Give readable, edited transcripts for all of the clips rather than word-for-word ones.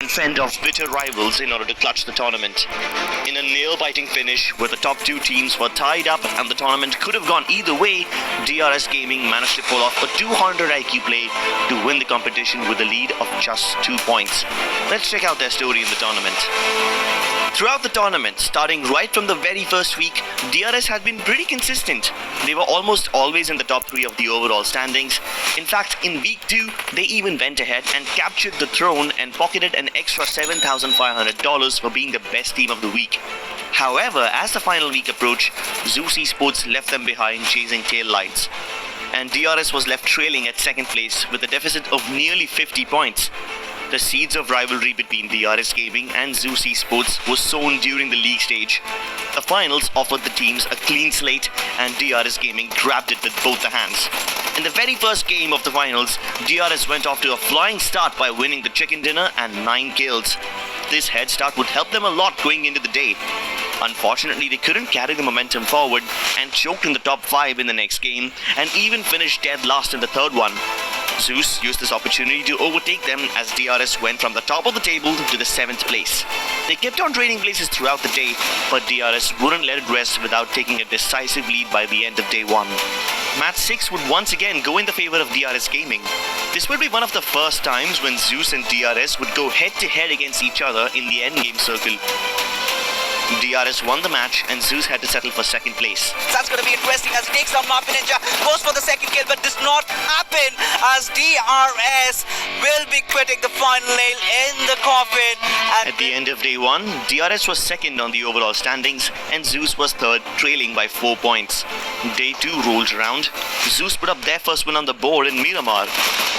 and fend off bitter rivals in order to clutch the tournament. In a nail-biting finish, where the top two teams were tied up and the tournament could have gone either way, DRS Gaming managed to pull off a 200 IQ play to win the competition with a lead of just 2 points. Let's check out their story in the tournament. Throughout the tournament, starting right from the very first week, DRS had been pretty consistent. They were almost always in the top 3 of the overall standings. In fact, in week 2, they even went ahead and captured the throne and pocketed an extra $7,500 for being the best team of the week. However, as the final week approached, Zeus Esports left them behind chasing tail lights, and DRS was left trailing at second place with a deficit of nearly 50 points. The seeds of rivalry between DRS Gaming and Zeus Esports was sown during the league stage. The finals offered the teams a clean slate, and DRS Gaming grabbed it with both the hands. In the very first game of the finals, DRS went off to a flying start by winning the chicken dinner and 9 kills. This head start would help them a lot going into the day. Unfortunately, they couldn't carry the momentum forward and choked in the top 5 in the next game, and even finished dead last in the third one. Zeus used this opportunity to overtake them as DRS went from the top of the table to the 7th place. They kept on trading places throughout the day, but DRS wouldn't let it rest without taking a decisive lead by the end of day 1. Match 6 would once again go in the favor of DRS Gaming. This would be one of the first times when Zeus and DRS would go head to head against each other in the endgame circle. DRS won the match, and Zeus had to settle for second place. That's going to be interesting as he takes down Marvin Ninja, goes for the second kill, but does not happen as DRS will be quitting the final nail in the coffin. And at the end of day 1, DRS was second on the overall standings, and Zeus was third, trailing by 4 points. Day 2 rolled around. Zeus put up their first win on the board in Miramar.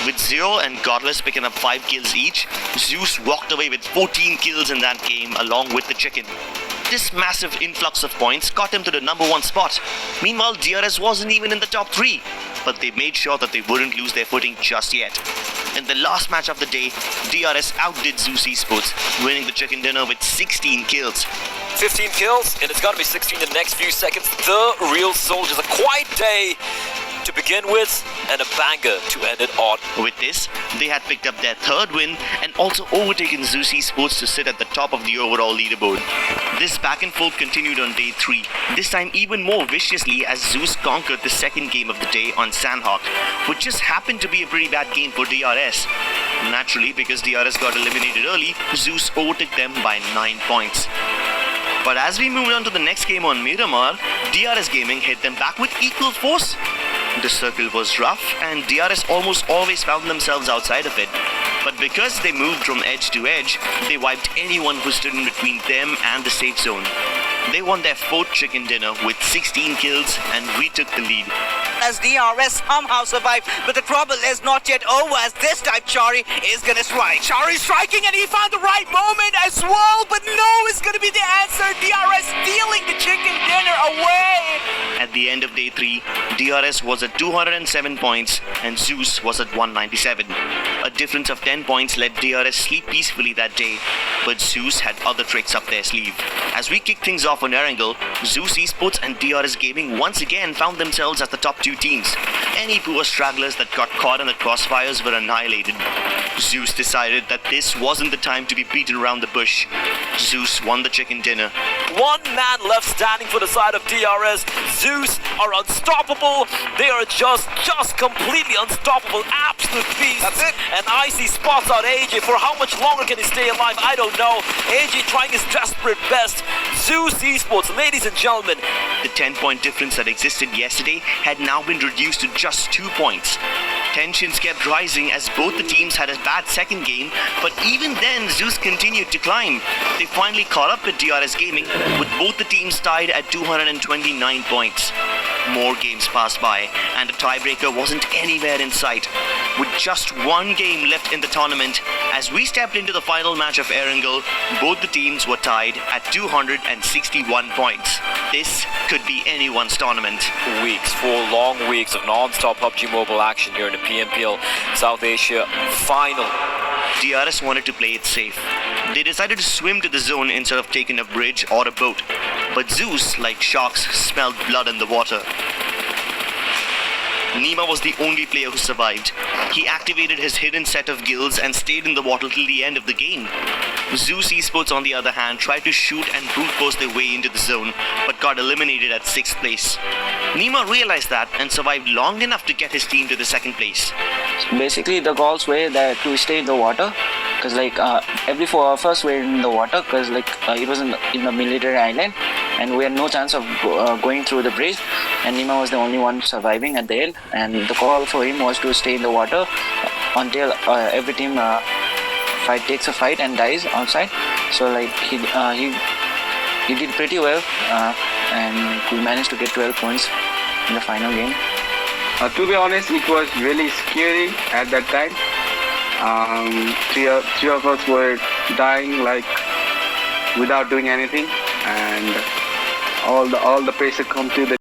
With Zero and Godless picking up 5 kills each, Zeus walked away with 14 kills in that game along with the chicken. This massive influx of points got him to the number 1 spot. Meanwhile, DRS wasn't even in the top 3, but they made sure that they wouldn't lose their footing just yet. In the last match of the day, DRS outdid Zeus Esports, winning the chicken dinner with 16 kills. 15 kills, and it's got to be 16 in the next few seconds. The real soldiers. A quiet day to begin with, and a banger to end it on. With this, they had picked up their 3rd win and also overtaken Zeus Esports to sit at the top of the overall leaderboard. This back and forth continued on day 3, this time even more viciously as Zeus conquered the second game of the day on Sandhawk, which just happened to be a pretty bad game for DRS. Naturally, because DRS got eliminated early, Zeus overtook them by 9 points. But as we moved on to the next game on Miramar, DRS Gaming hit them back with equal force. The circle was rough, and DRS almost always found themselves outside of it. But because they moved from edge to edge, they wiped anyone who stood in between them and the safe zone. They won their 4th chicken dinner with 16 kills and retook the lead. as DRS somehow survived, but the trouble is not yet over as this time Chari is gonna strike. Chari striking, and he found the right moment as well, but no is gonna be the answer. DRS stealing the chicken dinner away. At the end of day 3, DRS was at 207 points and Zeus was at 197. A difference of 10 points let DRS sleep peacefully that day, but Zeus had other tricks up their sleeve. As we kick things off on Erangel, Zeus Esports and DRS Gaming once again found themselves as the top 2 teams. Any poor stragglers that got caught in the crossfires were annihilated. Zeus decided that this wasn't the time to be beaten around the bush. Zeus won the chicken dinner. One man left standing for the side of DRS. Zeus are unstoppable. They are just completely unstoppable. Absolute beasts. That's it. And I see spots out AJ. For how much longer can he stay alive? I don't know. AJ trying his desperate best. Zeus Esports, ladies and gentlemen. The 10-point difference that existed yesterday had now been reduced to just 2 points. Tensions kept rising as both the teams had a bad second game, but even then Zeus continued to climb. They finally caught up with DRS Gaming, with both the teams tied at 229 points. More games passed by, and a tiebreaker wasn't anywhere in sight. With just one game left in the tournament, as we stepped into the final match of Erangel, both the teams were tied at 261 points. This could be anyone's tournament. 4 long weeks of non-stop PUBG Mobile action here in the PMPL South Asia final. DRS wanted to play it safe. They decided to swim to the zone instead of taking a bridge or a boat. But Zeus, like sharks, smelled blood in the water. Nima was the only player who survived. He activated his hidden set of gills and stayed in the water till the end of the game. Zeus Esports, on the other hand, tried to shoot and brute force their way into the zone, but got eliminated at 6th place. Nima realized that and survived long enough to get his team to the 2nd place. Basically, the goals were that to stay in the water, because every 4 of us were in the water, because it was in the military island, and we had no chance of going through the bridge, and Nima was the only one surviving at the end, and the call for him was to stay in the water until every team takes a fight and dies outside. So he did pretty well, and we managed to get 12 points in the final game. To be honest, it was really scary at that time. Three of us were dying without doing anything, and all the pressure come to the